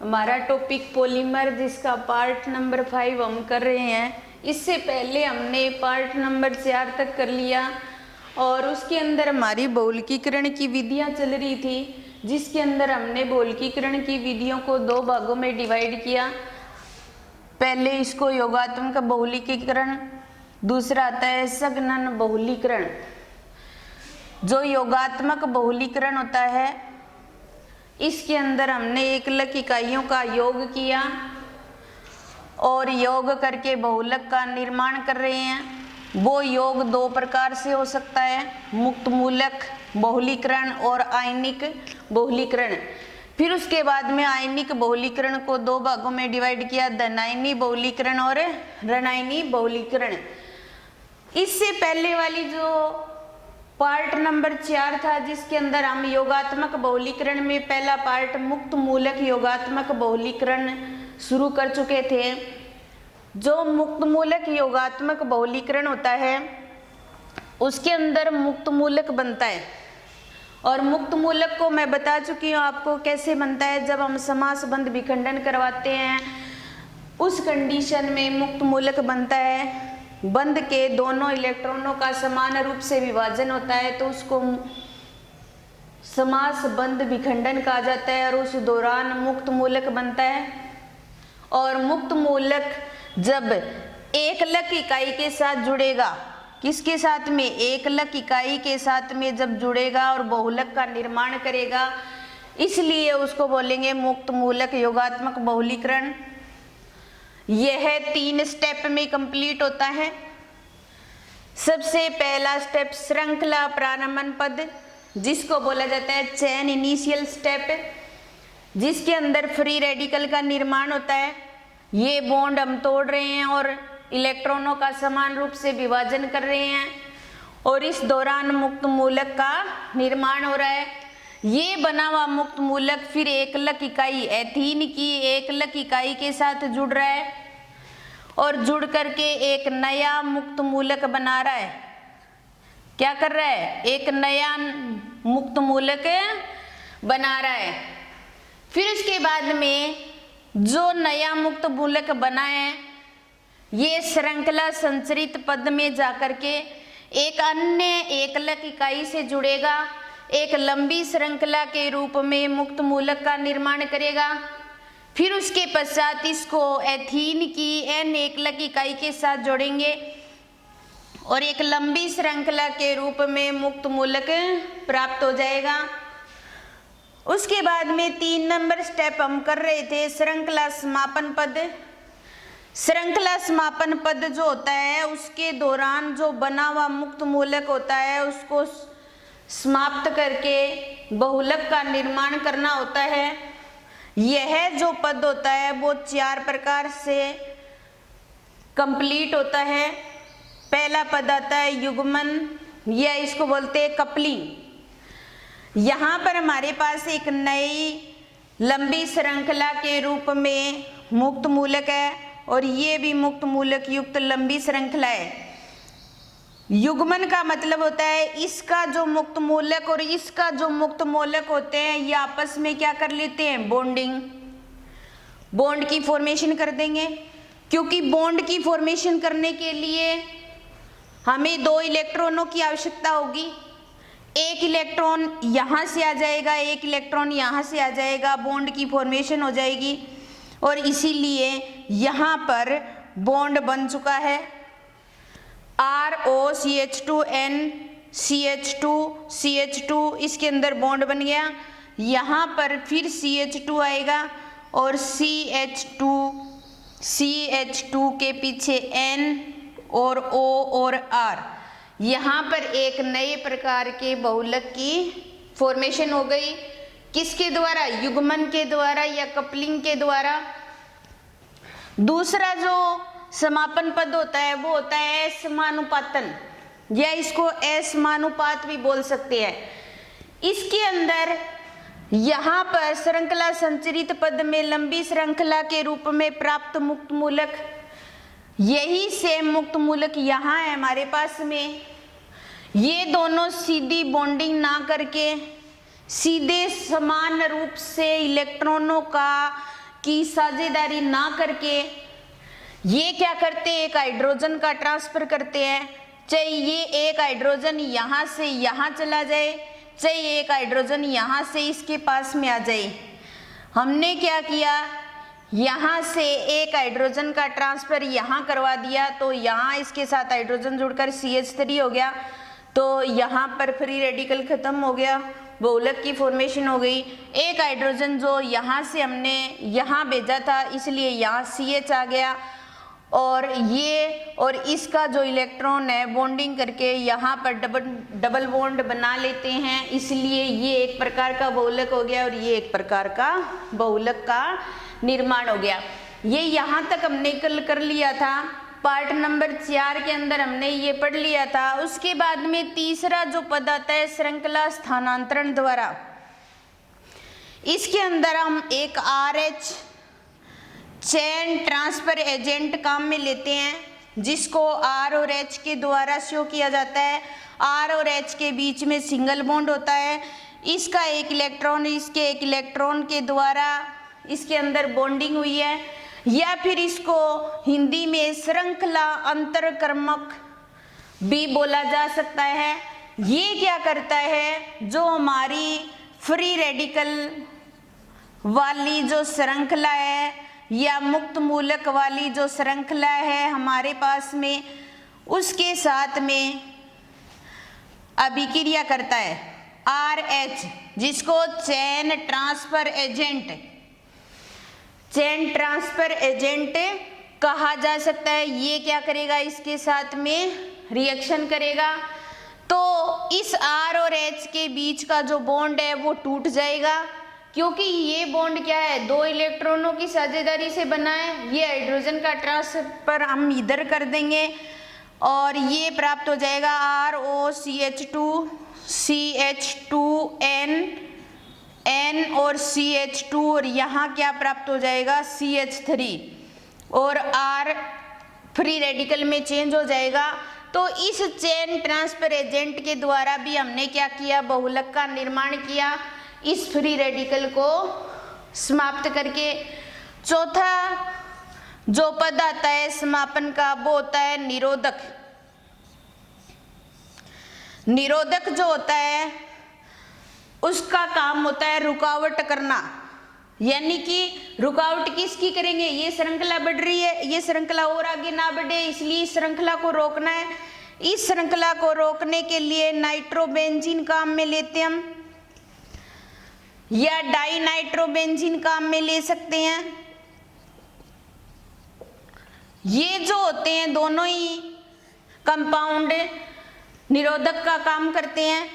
हमारा topic polymer, जिसका part number 5 हम कर रहे हैं। इससे पहले हमने पार्ट नंबर 4 तक कर लिया और उसके अंदर हमारी बहुलकीकरण की विधियां चल रही थी, जिसके अंदर हमने बहुलकीकरण की विधियों को 2 भागों में डिवाइड किया। पहले इसको योगात्मक बहुलकीकरण, दूसरा आता है संघनन बहुलीकरण। जो योगात्मक बहुलीकरण होता है, इसके अंदर हमने एकलक इकाइयों का योग किया और योग करके बहुलक का निर्माण कर रहे हैं। वो योग 2 प्रकार से हो सकता है, मुक्त मूलक बहुलीकरण और आयनिक बहुलीकरण। फिर उसके बाद में आयनिक बहुलीकरण को 2 भागों में डिवाइड किया, धनायनी बहुलीकरण और ऋणायनी बहुलीकरण। इससे पहले वाली जो पार्ट नंबर 4 था, जिसके अंदर हम योगात्मक बहुलीकरण में पहला पार्ट मुक्त मूलक योगात्मक बहुलीकरण शुरू कर चुके थे। जो मुक्त मूलक योगात्मक बहुलीकरण होता है, उसके अंदर मुक्त मूलक बनता है और मुक्त मूलक को मैं बता चुकी हूँ आपको कैसे बनता है। जब हम समास बंध विखंडन करवाते हैं, उस कंडीशन में मुक्त मूलक बनता है। बंध के दोनों इलेक्ट्रॉनों का समान रूप से विभाजन होता है, तो उसको समास बंध विखंडन कहा जाता है और उस दौरान मुक्त मूलक बनता है। और मुक्त मूलक जब एकलक इकाई के साथ जुड़ेगा, किसके साथ में? एकलक इकाई के साथ में जब जुड़ेगा और बहुलक का निर्माण करेगा, इसलिए उसको बोलेंगे मुक्त मूलक योगात्मक बहुलीकरण। यह 3 स्टेप में कंप्लीट होता है। सबसे पहला स्टेप श्रृंखला प्रारंभन पद, जिसको बोला जाता है चेन इनिशियल स्टेप, जिसके अंदर फ्री रेडिकल का निर्माण होता है। ये बॉन्ड हम तोड़ रहे हैं और इलेक्ट्रॉनों का समान रूप से विभाजन कर रहे हैं और इस दौरान मुक्त मूलक का निर्माण हो रहा है। ये बना हुआ मुक्त मूलक फिर एकलक इकाई एथीन की एकलक इकाई के साथ जुड़ रहा है और जुड़ करके एक नया मुक्त मूलक बना रहा है। क्या कर रहा है? एक नया मुक्त मूलक बना रहा है। फिर उसके बाद में जो नया मुक्त मूलक बना है, ये श्रृंखला संचरित पद में जाकर के एक अन्य एकलक इकाई से जुड़ेगा, एक लंबी श्रृंखला के रूप में मुक्त मूलक का निर्माण करेगा। फिर उसके पश्चात इसको एथीन की एन एकलक इकाई के साथ जोड़ेंगे और एक लंबी श्रृंखला के रूप में मुक्त मूलक प्राप्त हो जाएगा। उसके बाद में 3 नंबर स्टेप हम कर रहे थे श्रृंखला समापन पद। श्रृंखला समापन पद जो होता है, उसके दौरान जो बना हुआ मुक्त मूलक होता है, उसको समाप्त करके बहुलक का निर्माण करना होता है। यह जो पद होता है वो 4 प्रकार से कंप्लीट होता है। पहला पद आता है युग्मन, या इसको बोलते हैं कपलिंग। यहाँ पर हमारे पास एक नई लंबी श्रृंखला के रूप में मुक्त मूलक है और ये भी मुक्त मूलक युक्त लंबी श्रृंखला है। युग्मन का मतलब होता है इसका जो मुक्त मूलक और इसका जो मुक्त मूलक होते हैं, ये आपस में क्या कर लेते हैं? बॉन्डिंग, बॉन्ड की फॉर्मेशन कर देंगे। क्योंकि बॉन्ड की फॉर्मेशन करने के लिए हमें 2 इलेक्ट्रॉनों की आवश्यकता होगी। एक इलेक्ट्रॉन यहाँ से आ जाएगा, एक इलेक्ट्रॉन यहाँ से आ जाएगा, बॉन्ड की फॉर्मेशन हो जाएगी और इसीलिए यहाँ पर बॉन्ड बन चुका है। ROCH2N CH2 इसके अंदर बॉन्ड बन गया। यहाँ पर फिर CH2 आएगा और CH2 के पीछे N और O और R। यहाँ पर एक नए प्रकार के बहुलक की फॉर्मेशन हो गई। किसके द्वारा? युग्मन के द्वारा या कपलिंग के द्वारा। दूसरा जो समापन पद होता है वो होता है असमानुपातन, या इसको असमानुपात भी बोल सकते हैं। इसके अंदर यहाँ पर श्रृंखला संचरित पद में लंबी श्रृंखला के रूप में प्राप्त मुक्त मूलक, यही सेम मुक्त मूलक यहाँ है हमारे पास में। ये दोनों सीधी बॉन्डिंग ना करके सीधे समान रूप से इलेक्ट्रॉनों का की साझेदारी ना करके ये क्या करते हैं, एक हाइड्रोजन का ट्रांसफर करते हैं। चाहे ये एक हाइड्रोजन यहाँ से यहाँ चला जाए, चाहे एक हाइड्रोजन यहाँ से इसके पास में आ जाए। हमने क्या किया, यहाँ से एक हाइड्रोजन का ट्रांसफर यहाँ करवा दिया, तो यहाँ इसके साथ हाइड्रोजन जुड़कर CH3 हो गया, तो यहाँ पर फ्री रेडिकल खत्म हो गया, बहुलक की फॉर्मेशन हो गई। एक हाइड्रोजन जो यहाँ से हमने यहाँ भेजा था, इसलिए यहाँ CH आ गया, और ये और इसका जो इलेक्ट्रॉन है बॉन्डिंग करके यहाँ पर डबल बॉन्ड बना लेते हैं, इसलिए ये एक प्रकार का बहुलक हो गया और ये एक प्रकार का बहुलक का निर्माण हो गया। ये यहाँ तक हमने कल कर लिया था, पार्ट नंबर 4 के अंदर हमने ये पढ़ लिया था। उसके बाद में तीसरा जो पद आता है श्रृंखला स्थानांतरण द्वारा, इसके अंदर हम एक RH चेन ट्रांसफर एजेंट काम में लेते हैं, जिसको R और H के द्वारा शो किया जाता है। R और H के बीच में सिंगल बॉन्ड होता है, इसका एक इलेक्ट्रॉन इसके एक इलेक्ट्रॉन के द्वारा इसके अंदर बॉन्डिंग हुई है, या फिर इसको हिंदी में श्रृंखला अंतरकर्मक भी बोला जा सकता है। ये क्या करता है, जो हमारी फ्री रेडिकल वाली जो श्रृंखला है या मुक्त मूलक वाली जो श्रृंखला है हमारे पास में, उसके साथ में अभिक्रिया करता है RH, जिसको चेन ट्रांसफर एजेंट कहा जा सकता है। ये क्या करेगा, इसके साथ में रिएक्शन करेगा, तो इस R और H के बीच का जो बॉन्ड है वो टूट जाएगा, क्योंकि ये बॉन्ड क्या है, दो इलेक्ट्रॉनों की साझेदारी से बना है। ये हाइड्रोजन का ट्रांसफर हम इधर कर देंगे और ये प्राप्त हो जाएगा ROCH2 CH2N N और CH2, और यहाँ क्या प्राप्त हो जाएगा CH3, और R फ्री रेडिकल में चेंज हो जाएगा। तो इस चेन ट्रांसफर एजेंट के द्वारा भी हमने क्या किया, बहुलक का निर्माण किया, इस फ्री रेडिकल को समाप्त करके। चौथा जो पद आता है समापन का, वो होता है निरोधक। निरोधक जो होता है उसका काम होता है रुकावट करना, यानी कि रुकावट किसकी करेंगे, ये श्रृंखला बढ़ रही है, ये श्रृंखला और आगे ना बढ़े, इसलिए इस श्रृंखला को रोकना है। इस श्रृंखला को रोकने के लिए नाइट्रोबेंजीन काम में लेते हैं हम, या डाई नाइट्रोबेंजीन काम में ले सकते हैं। ये जो होते हैं दोनों ही कंपाउंड निरोधक का काम करते हैं।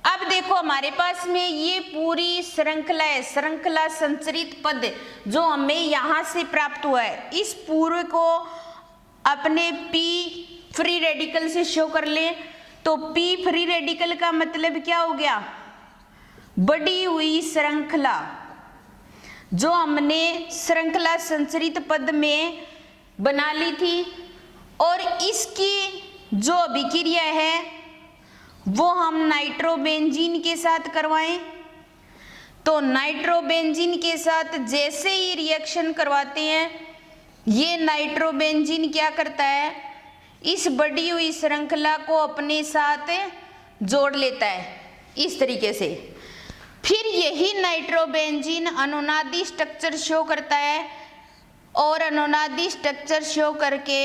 अब देखो हमारे पास में ये पूरी श्रृंखला है, श्रृंखला संचरित पद जो हमें यहां से प्राप्त हुआ है, इस पूरे को अपने P फ्री रेडिकल से शो कर ले, तो P फ्री रेडिकल का मतलब क्या हो गया, बढ़ी हुई श्रृंखला जो हमने श्रृंखला संचरित पद में बना ली थी, और इसकी जो अभिक्रिया है वो हम नाइट्रोबेंजीन के साथ करवाएं। तो नाइट्रोबेंजीन के साथ जैसे ही रिएक्शन करवाते हैं, ये नाइट्रोबेंजीन क्या करता है, इस बढ़ी हुई श्रृंखला को अपने साथ जोड़ लेता है इस तरीके से। फिर यही नाइट्रोबेंजीन अनुनादी स्ट्रक्चर शो करता है, और अनुनादी स्ट्रक्चर शो करके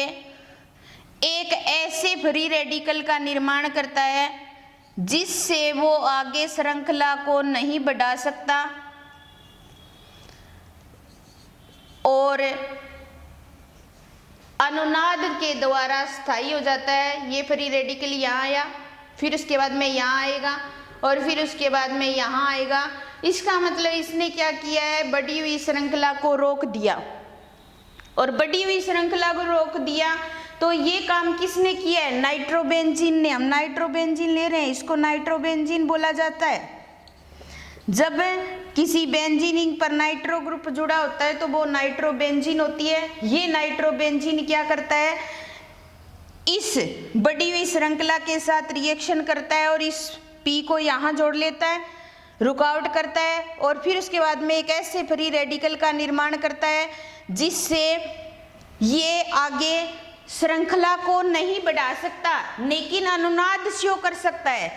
एक ऐसे फ्री रेडिकल का निर्माण करता है जिससे वो आगे श्रृंखला को नहीं बढ़ा सकता, और अनुनाद के द्वारा स्थायी हो जाता है। ये फ्री रेडिकल यहाँ आया, फिर उसके बाद में यहाँ आएगा, और फिर उसके बाद में यहाँ आएगा। इसका मतलब इसने क्या किया है, बढ़ी हुई श्रृंखला को रोक दिया, और बढ़ी हुई श्रृंखला को रोक दिया। तो ये काम किसने किया है, नाइट्रोबेंजीन ने। हम नाइट्रोबेंजीन ले रहे हैं, इसको नाइट्रोबेंजीन बोला जाता है। जब किसी बेंजीन पर नाइट्रो ग्रुप जुड़ा होता है तो वो नाइट्रोबेंजीन होती है। ये नाइट्रोबेंजीन क्या करता है, इस बढ़ी हुई श्रृंखला के साथ रिएक्शन करता है और इस P को यहाँ जोड़ लेता है। रुकावट करता है और फिर उसके बाद में एक ऐसे फ्री रेडिकल का निर्माण करता है जिससे ये आगे श्रृंखला को नहीं बढ़ा सकता, लेकिन अनुनाद शो कर सकता है।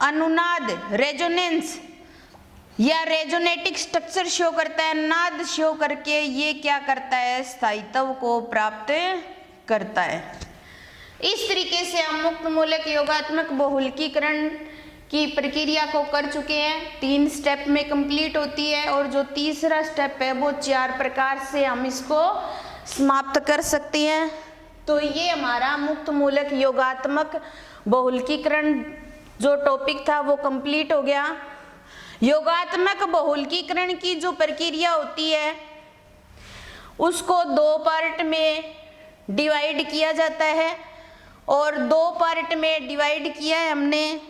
अनुनाद रेजोनेंस या रेजोनेटिक स्ट्रक्चर शो करता है, नाद शो करके ये क्या करता है, स्थायित्व को प्राप्त करता है। इस तरीके से हम मुक्त मूलक योगात्मक बहुलकीकरण की प्रक्रिया को कर चुके हैं। 3 स्टेप में कंप्लीट होती है और जो तीसरा स्टेप है वो 4 प्रकार से हम इसको समाप्त कर सकते हैं। तो ये हमारा मुक्त मूलक योगात्मक बहुलकीकरण जो टॉपिक था वो कंप्लीट हो गया। योगात्मक बहुलकीकरण की जो प्रक्रिया होती है उसको 2 पार्ट में डिवाइड किया जाता है और 2 पार्ट में डिवाइड किया है हमने।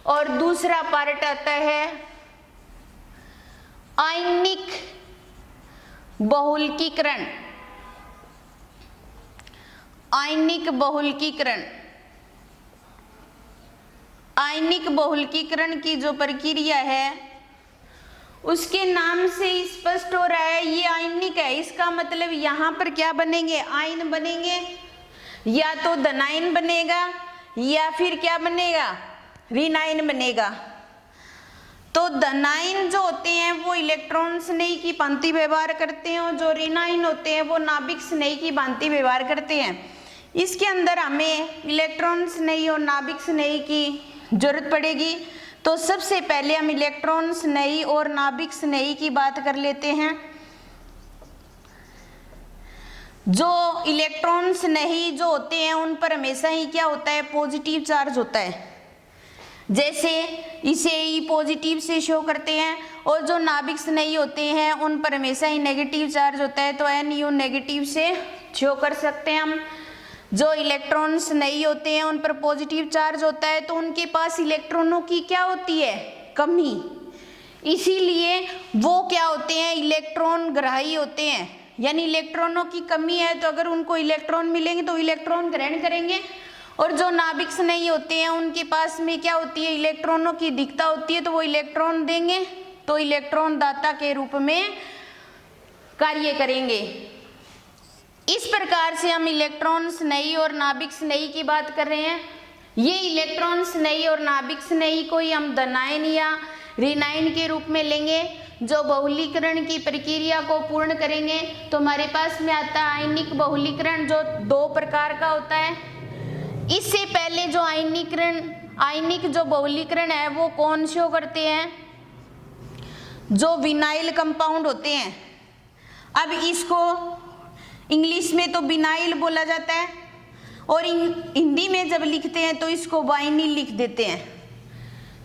और दूसरा पार्ट आता है आयनिक बहुलकीकरण। आयनिक बहुलकीकरण, आयनिक बहुलकीकरण की जो प्रक्रिया है उसके नाम से स्पष्ट हो रहा है ये आयनिक है। इसका मतलब यहाँ पर क्या बनेंगे, आयन बनेंगे, या तो धनायन बनेगा या फिर क्या बनेगा, ऋणायन बनेगा। तो धनायन जो होते हैं वो इलेक्ट्रॉन स्नेही की भांति व्यवहार करते हैं और जो ऋणायन होते हैं वो नाभिक स्नेही की भांति व्यवहार करते हैं। इसके अंदर हमें इलेक्ट्रॉन स्नेही और नाभिक स्नेही की जरूरत पड़ेगी। तो सबसे पहले हम इलेक्ट्रॉन स्नेही और नाभिक स्नेही की बात कर लेते हैं। जो इलेक्ट्रॉन स्नेही जो होते हैं उन पर हमेशा ही क्या होता है, पॉजिटिव चार्ज होता है। जैसे इसे ई पॉजिटिव से शो करते हैं और जो नाभिक स्नेही होते हैं उन पर हमेशा ही नेगेटिव चार्ज होता है, तो NU नेगेटिव से शो कर सकते हैं हम। जो इलेक्ट्रॉन स्नेही होते हैं उन पर पॉजिटिव चार्ज होता है तो उनके पास इलेक्ट्रॉनों की क्या होती है, कमी। इसीलिए वो क्या होते हैं, इलेक्ट्रॉन ग्राही होते हैं। यानी इलेक्ट्रॉनों की कमी है तो अगर उनको इलेक्ट्रॉन मिलेंगे तो इलेक्ट्रॉन ग्रहण करेंगे। और जो नाभिक स्नेही होते हैं उनके पास में क्या होती है, इलेक्ट्रॉनों की अधिकता होती है तो वो इलेक्ट्रॉन देंगे, तो इलेक्ट्रॉन दाता के रूप में कार्य करेंगे। इस प्रकार से हम इलेक्ट्रॉन स्नेही और नाभिक स्नेही की बात कर रहे हैं। ये इलेक्ट्रॉन स्नेही और नाभिक स्नेही को ही हम धनायन या ऋणायन के रूप में लेंगे। जो बहुलीकरण की प्रक्रिया को पूर्ण करेंगे तो हमारे पास में आता है आयनिक बहुलीकरण जो 2 प्रकार का होता है। इससे पहले जो आयनिक जो बहुलीकरण है वो कौन शो करते हैं, जो विनाइल कंपाउंड होते हैं। अब इसको इंग्लिश में तो विनाइल बोला जाता है और हिंदी में जब लिखते हैं तो इसको वाइनिल लिख देते हैं।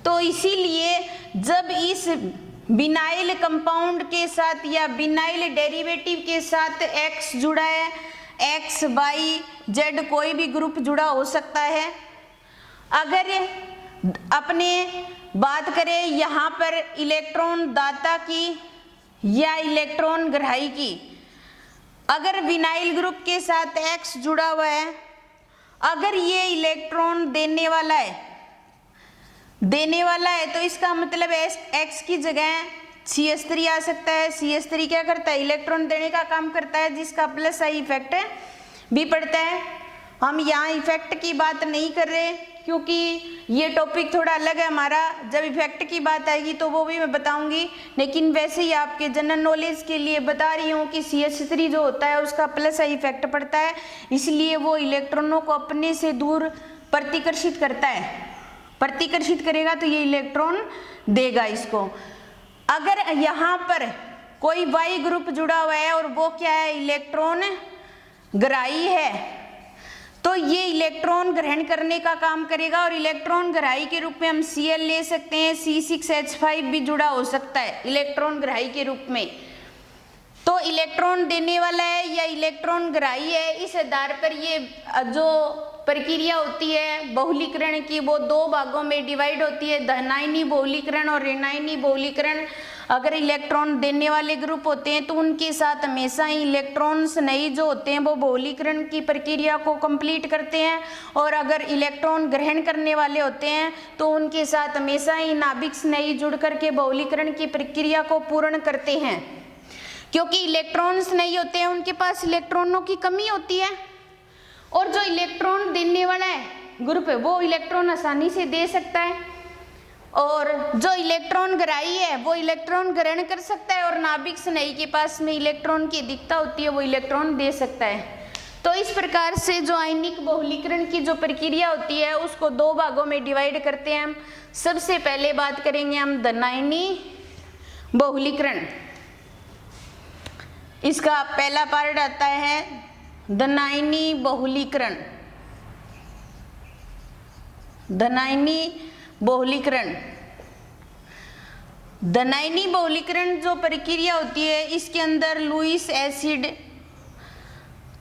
तो इसीलिए जब इस विनाइल कंपाउंड के साथ या विनाइल डेरिवेटिव के साथ X जुड़ा है, X, Y, Z कोई भी ग्रुप जुड़ा हो सकता है। अगर अपने बात करें यहाँ पर इलेक्ट्रॉन दाता की या इलेक्ट्रॉन ग्राही की, अगर विनाइल ग्रुप के साथ X जुड़ा हुआ है, अगर ये इलेक्ट्रॉन देने वाला है तो इसका मतलब X की जगह CH3 आ सकता है। CH3 क्या करता है, इलेक्ट्रॉन देने का काम करता है जिसका प्लस आई इफेक्ट भी पड़ता है। हम यहाँ इफेक्ट की बात नहीं कर रहे क्योंकि ये टॉपिक थोड़ा अलग है हमारा। जब इफेक्ट की बात आएगी तो वो भी मैं बताऊंगी, लेकिन वैसे ही आपके जनरल नॉलेज के लिए बता रही हूँ कि CH3 जो होता है उसका प्लस आई इफेक्ट पड़ता है, इसलिए वो इलेक्ट्रॉनों को अपने से दूर प्रतिकर्षित करता है। प्रतिकर्षित करेगा तो ये इलेक्ट्रॉन देगा इसको। अगर यहाँ पर कोई Y ग्रुप जुड़ा हुआ है और वो क्या है, इलेक्ट्रॉन ग्राही है, तो ये इलेक्ट्रॉन ग्रहण करने का काम करेगा और इलेक्ट्रॉन ग्राही के रूप में हम Cl ले सकते हैं। C6H5 भी जुड़ा हो सकता है इलेक्ट्रॉन ग्राही के रूप में। तो इलेक्ट्रॉन देने वाला है या इलेक्ट्रॉन ग्राही है, इस आधार पर ये जो प्रक्रिया होती है बहुलीकरण की वो 2 भागों में डिवाइड होती है, धनायनी बहुलीकरण और ऋणायनी बहुलीकरण। अगर इलेक्ट्रॉन देने वाले ग्रुप होते हैं तो उनके साथ हमेशा ही इलेक्ट्रॉन्स नहीं जो होते हैं वो बहुलीकरण की प्रक्रिया को कंप्लीट करते हैं, और अगर इलेक्ट्रॉन ग्रहण करने वाले होते हैं तो उनके साथ हमेशा ही नाभिक नहीं जुड़ करके बहुलीकरण की प्रक्रिया को पूर्ण करते हैं। क्योंकि इलेक्ट्रॉन्स नहीं होते हैं, उनके पास इलेक्ट्रॉनों की कमी होती है, और जो इलेक्ट्रॉन देने वाला है ग्रुप है वो इलेक्ट्रॉन आसानी से दे सकता है, और जो इलेक्ट्रॉन ग्राही है वो इलेक्ट्रॉन ग्रहण कर सकता है, और नाभिक स्नेही के पास में इलेक्ट्रॉन की अधिकता होती है वो इलेक्ट्रॉन दे सकता है। तो इस प्रकार से जो आयनिक बहुलीकरण की जो प्रक्रिया होती है उसको दो भागों में डिवाइड करते हैं हम। सबसे पहले बात करेंगे हम धनायनी बहुलीकरण। इसका पहला पार्ट आता है धनायनी बहुलीकरण। धनायनी बहुलीकरण, धनायनी बहुलीकरण जो प्रक्रिया होती है इसके अंदर लुईस एसिड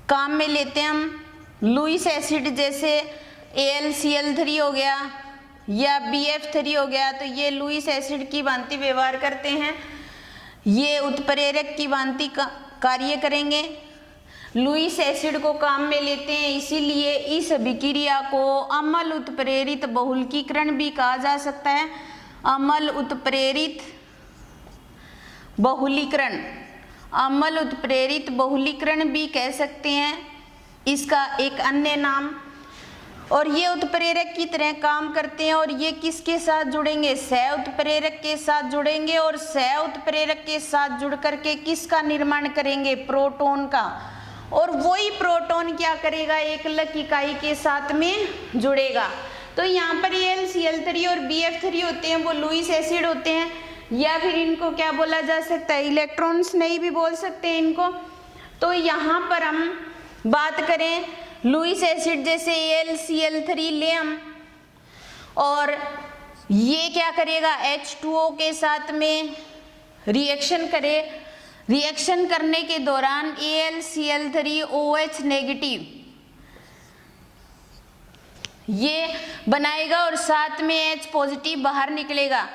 काम में लेते हैं हम। लुईस एसिड जैसे AlCl3 हो गया या BF3 हो गया, तो ये लुईस एसिड की भांति व्यवहार करते हैं, ये उत्प्रेरक की भांति कार्य करेंगे। लुईस एसिड को काम में लेते हैं, इसीलिए इस अभिक्रिया को अम्ल उत्प्रेरित बहुलकीकरण भी कहा जा सकता है। अम्ल उत्प्रेरित बहुलीकरण, अम्ल उत्प्रेरित बहुलीकरण भी कह सकते हैं इसका एक अन्य नाम। और ये उत्प्रेरक की तरह काम करते हैं, और ये किसके साथ जुड़ेंगे? सह उत्प्रेरक के साथ जुड़ेंगे, और सह उत्प्रेरक के साथ जुड़ करके किसका निर्माण करेंगे? प्रोटॉन का। और वही प्रोटॉन क्या करेगा? एकलक इकाई के साथ में जुड़ेगा। तो यहाँ पर AlCl3 और BF3 होते हैं वो लुईस एसिड होते हैं, या फिर इनको क्या बोला जा सकता है? इलेक्ट्रॉन्स नहीं भी बोल सकते हैं इनको। तो यहाँ पर हम बात करें लुईस एसिड जैसे AlCl3 ले हम, और ये क्या करेगा? H2O के साथ में रिएक्शन करे। रिएक्शन करने के दौरान AlCl3OH नेगेटिव ये बनाएगा, और साथ में H पॉजिटिव बाहर निकलेगा।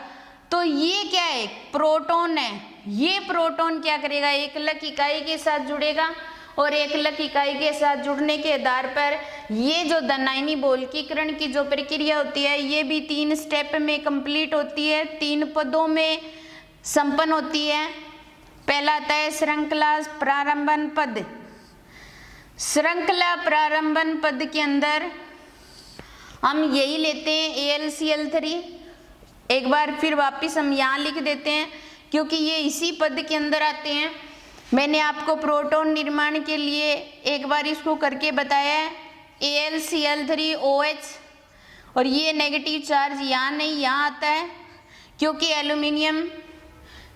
तो ये क्या है? प्रोटॉन है। ये प्रोटॉन क्या करेगा? एकलक इकाई के साथ जुड़ेगा, और एकलक इकाई के साथ जुड़ने के आधार पर ये जो धनायनी बहुलकीकरण की जो प्रक्रिया होती है ये भी 3 स्टेप में कंप्लीट होती है, 3 पदों में संपन्न होती है। पहला आता है श्रृंखला प्रारंभन पद। श्रृंखला प्रारंभन पद के अंदर हम यही लेते हैं AlCl3। एक बार फिर वापस हम यहाँ लिख देते हैं क्योंकि ये इसी पद के अंदर आते हैं। मैंने आपको प्रोटॉन निर्माण के लिए एक बार इसको करके बताया है, AlCl3OH, और ये नेगेटिव चार्ज यहाँ नहीं यहाँ आता है क्योंकि एल्यूमिनियम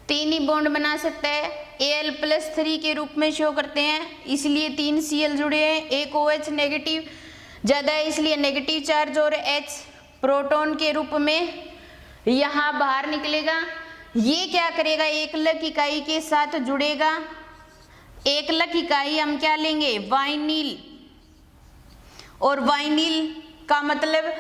3 ही बॉन्ड बना सकता है, Al+3 के रूप में शो करते हैं, इसलिए 3 Cl जुड़े हैं, एक OH नेगेटिव ज़्यादा है इसलिए नेगेटिव चार्ज, और H प्रोटॉन के रूप में यहाँ बाहर निकलेगा। ये क्या करेगा? एकलक इकाई के साथ जुड़ेगा। एकलक इकाई हम क्या लेंगे? वाइनिल, और वाइनिल का मतलब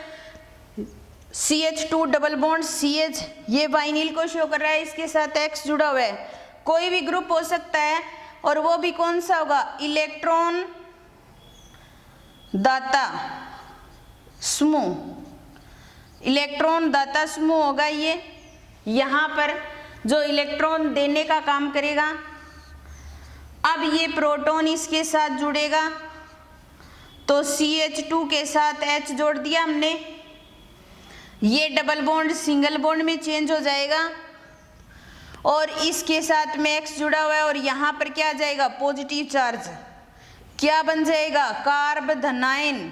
CH2 डबल बॉन्ड CH, ये वाइनिल को शो कर रहा है, इसके साथ X जुड़ा हुआ है। कोई भी ग्रुप हो सकता है, और वो भी कौन सा होगा? इलेक्ट्रॉन दाता समूह, इलेक्ट्रॉन दाता समूह होगा ये। यहाँ पर जो इलेक्ट्रॉन देने का काम करेगा। अब ये प्रोटॉन इसके साथ जुड़ेगा, तो CH2 के साथ H जोड़ दिया हमने, ये डबल बॉन्ड सिंगल बॉन्ड में चेंज हो जाएगा, और इसके साथ में X जुड़ा हुआ है, और यहाँ पर क्या आ जाएगा? Positive charge. क्या बन जाएगा? कार्ब धनायन।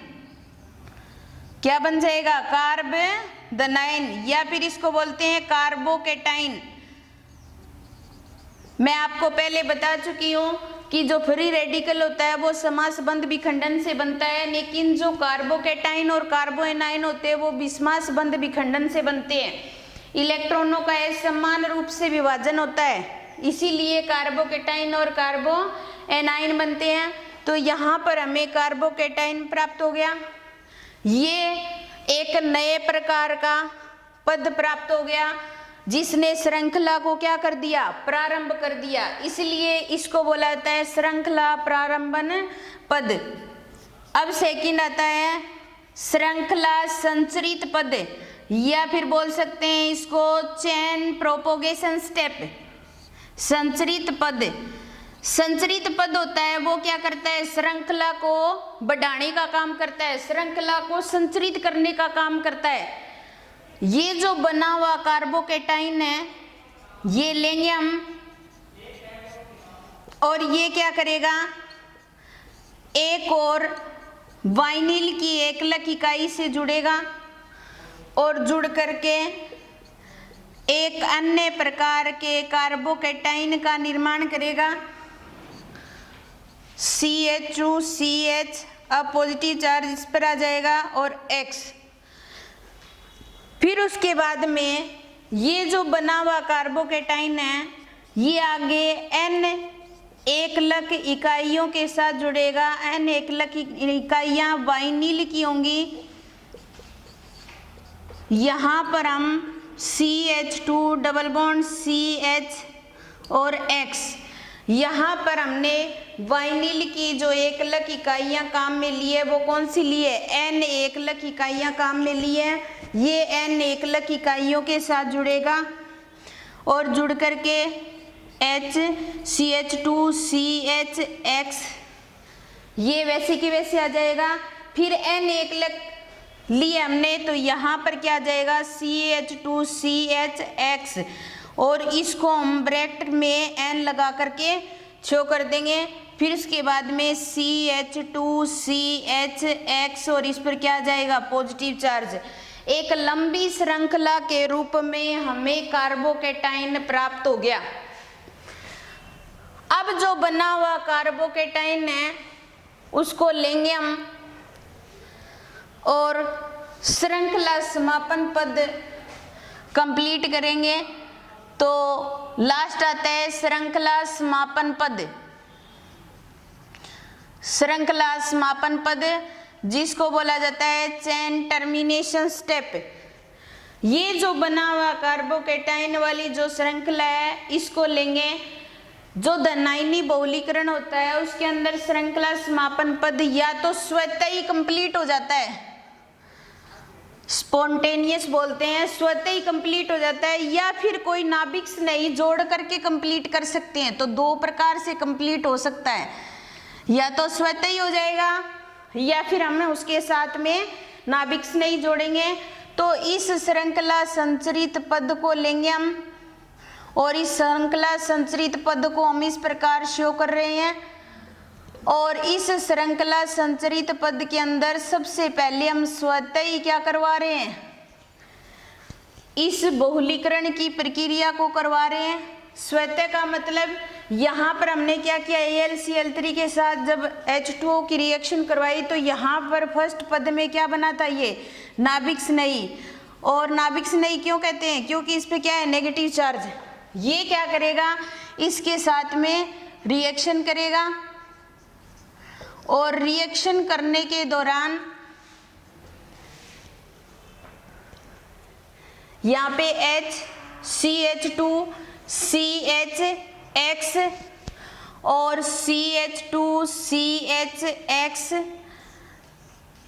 क्या बन जाएगा? कार्ब धनायन, या फिर इसको बोलते हैं कार्बोकेटाइन। मैं आपको पहले बता चुकी हूँ कि जो फ्री रेडिकल होता है वो समासबंध विखंडन से बनता है, लेकिन जो कार्बोकेटाइन और कार्बोएनाइन होते हैं वो विस्मासबंध विखंडन से बनते हैं। इलेक्ट्रॉनों का समान रूप से विभाजन होता है, इसीलिए कार्बोकेटाइन और कार्बोएनाइन बनते हैं। तो यहाँ पर हमें कार्बोकेटाइन प्राप्त हो गया, ये एक नए प्रकार का पद प्राप्त हो गया जिसने श्रृंखला को क्या कर दिया, प्रारंभ कर दिया, इसलिए इसको बोला जाता है श्रृंखला प्रारंभन पद। अब सेकंड आता है श्रृंखला संचरित पद, या फिर बोल सकते हैं इसको चेन प्रोपोगेशन स्टेप। संचरित पद, संचरित पद होता है वो क्या करता है, श्रृंखला को बढ़ाने का काम करता है, श्रृंखला को संचरित करने का काम करता है। ये जो बना हुआ कार्बोकेटाइन है ये लेंगे हम, और ये क्या करेगा, एक और वाइनिल की एकलक इकाई से जुड़ेगा और जुड़ करके एक अन्य प्रकार के कार्बोकेटाइन का निर्माण करेगा। CH2CH अब पॉजिटिव चार्ज इस पर आ जाएगा और X। फिर उसके बाद में ये जो बना हुआ कार्बोकेटाइन है ये आगे N एकलक इकाइयों के साथ जुड़ेगा। N एकलक इकाइयां वाइनिल की होंगी। यहाँ पर हम CH2 डबल बॉन्ड CH और X, यहाँ पर हमने वाइनिल की जो एकलक इकाइयां काम में ली है वो कौन सी ली है, N एकलक इकाइयां काम में ली है। ये N एकलक इकाइयों के साथ जुड़ेगा और जुड़ करके H CH2 CH X ये वैसे की वैसे आ जाएगा। फिर N एकलक लिए हमने तो यहाँ पर क्या आ जाएगा CH2 CH X, और इसको हम ब्रैकेट में N लगा करके शो कर देंगे। फिर उसके बाद में CH2 CH X और इस पर क्या आ जाएगा पॉजिटिव चार्ज। एक लंबी श्रृंखला के रूप में हमें कार्बोकेटाइन प्राप्त हो गया। अब जो बना हुआ कार्बोकेटाइन है उसको लेंगे हम और श्रृंखला समापन पद कंप्लीट करेंगे। तो लास्ट आता है श्रृंखला समापन पद। श्रृंखला समापन पद जिसको बोला जाता है चेन टर्मिनेशन स्टेप। ये जो बना हुआ कार्बोकेटाइन वाली जो श्रृंखला है इसको लेंगे। जो धनायनी बहुलीकरण होता है उसके अंदर श्रृंखला समापन पद या तो स्वतः ही कंप्लीट हो जाता है, स्पॉन्टेनियस बोलते हैं, स्वतः ही कंप्लीट हो जाता है, या फिर कोई नाभिक से नहीं जोड़ करके कंप्लीट कर सकते हैं। तो दो प्रकार से कंप्लीट हो सकता है, या तो स्वतः ही हो जाएगा या फिर हम उसके साथ में नाभिक से नहीं जोड़ेंगे। तो इस श्रृंखला संचरित पद को लेंगे हम, और इस श्रृंखला संचरित पद को हम इस प्रकार शो कर रहे हैं। और इस श्रृंखला संचरित पद के अंदर सबसे पहले हम स्वतः ही क्या करवा रहे हैं, इस बहुलीकरण की प्रक्रिया को करवा रहे हैं। स्वतः का मतलब यहाँ पर हमने क्या किया, AlCl3 के साथ जब H2O की रिएक्शन करवाई तो यहाँ पर फर्स्ट पद में क्या बना था, ये नाभिक स्नेही। और नाभिक स्नेही क्यों कहते हैं, क्योंकि इस पे क्या है नेगेटिव चार्ज। ये क्या करेगा, इसके साथ में रिएक्शन करेगा और रिएक्शन करने के दौरान यहाँ पे H CH2 CH X और CH2 CH X,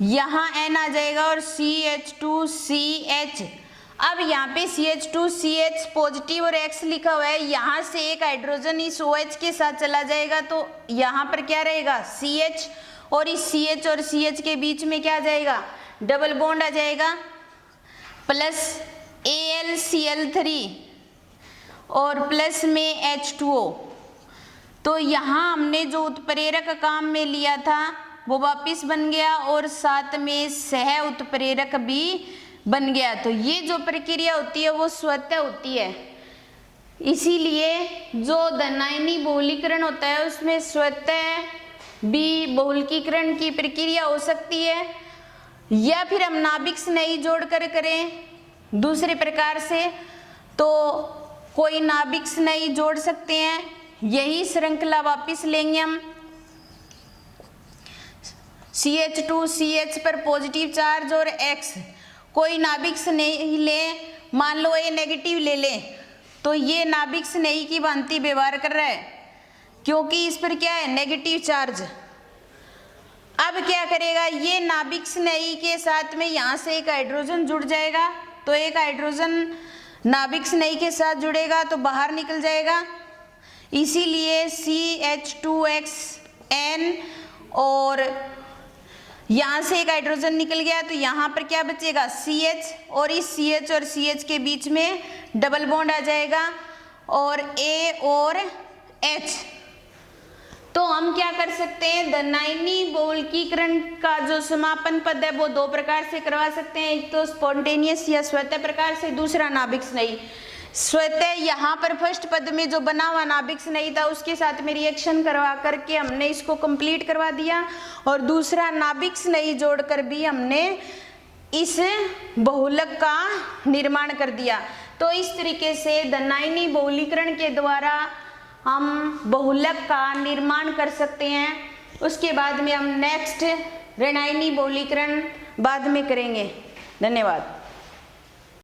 यहाँ N आ जाएगा और CH2 CH। अब यहाँ पे CH2 CH पॉजिटिव और X लिखा हुआ है, यहाँ से एक हाइड्रोजन इस OH के साथ चला जाएगा तो यहाँ पर क्या रहेगा CH, और इस CH और CH के बीच में क्या आ जाएगा, डबल बॉन्ड आ जाएगा, प्लस AlCl3 और प्लस में H2O। तो यहाँ हमने जो उत्प्रेरक काम में लिया था वो वापिस बन गया और साथ में सह उत्प्रेरक भी बन गया। तो ये जो प्रक्रिया होती है वो स्वतः होती है, इसीलिए जो धनायनी बहुलीकरण होता है उसमें स्वतः भी बहुलकीकरण की प्रक्रिया हो सकती है, या फिर हम नाभिक से नहीं जोड़ कर करें दूसरे प्रकार से, तो कोई नाभिक से नहीं जोड़ सकते हैं। यही श्रृंखला वापिस लेंगे हम, CH2 CH पर पॉजिटिव चार्ज और X, कोई नाभिक से नहीं ले, मान लो ए नेगेटिव ले लें तो ये नाभिक स्नेही की भांति व्यवहार कर रहा है, क्योंकि इस पर क्या है, नेगेटिव चार्ज। अब क्या करेगा, ये नाभिक स्नेही के साथ में यहाँ से एक हाइड्रोजन जुड़ जाएगा, तो एक हाइड्रोजन नाभिक स्नेही के साथ जुड़ेगा तो बाहर निकल जाएगा, इसीलिए CH2N, और यहाँ से एक हाइड्रोजन निकल गया तो यहाँ पर क्या बचेगा, CH, और इस CH और CH के बीच में डबल बॉन्ड आ जाएगा और A और H। तो हम क्या कर सकते हैं, दनाइनी बहुलकीकरण का जो समापन पद है वो दो प्रकार से करवा सकते हैं, एक तो स्पॉन्टेनियस या स्वतः प्रकार से, दूसरा नाभिक स्नेही। स्वतः यहाँ पर फर्स्ट पद में जो बना हुआ नाभिक स्नेही था उसके साथ में रिएक्शन करवा करके हमने इसको कंप्लीट करवा दिया, और दूसरा नाभिक स्नेही जोड़कर भी हमने इस बहुलक का निर्माण कर दिया। तो इस तरीके से दनाइनी बहुलीकरण के द्वारा हम बहुलक का निर्माण कर सकते हैं। उसके बाद में हम नेक्स्ट ऋणायनी बहुलीकरण बाद में करेंगे। धन्यवाद।